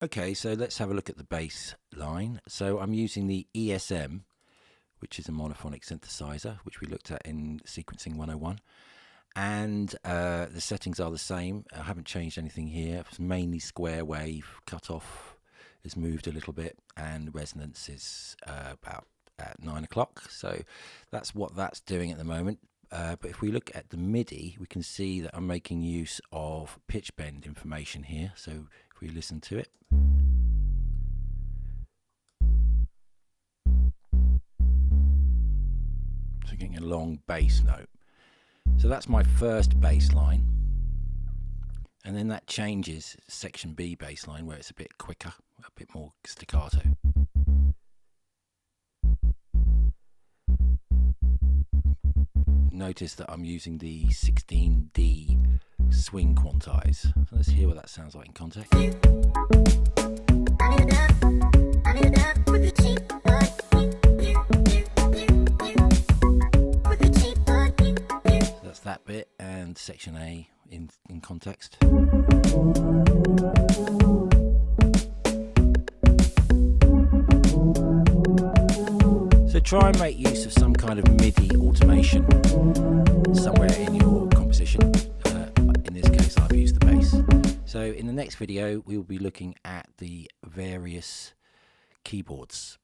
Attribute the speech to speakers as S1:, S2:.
S1: Okay, so let's have a look at the bass line. So I'm using the ESM, which is a monophonic synthesizer, which we looked at in Sequencing 101. And the settings are the same. I haven't changed anything here. It's mainly square wave. Cutoff is moved a little bit, and resonance is about at 9 o'clock. So that's what that's doing at the moment. But if we look at the MIDI, we can see that I'm making use of pitch bend information here. So if we listen to it. So getting a long bass note. So that's my first bass line. And then that changes section B bass line, where it's a bit quicker, a bit more staccato. Notice that I'm using the 16D swing quantize. So let's hear what that sounds like in context. So that's that bit, and section A in context. So try and make use of some kind of MIDI automation somewhere in your composition. In this case, I've used the bass. So in the next video, we'll be looking at the various keyboards.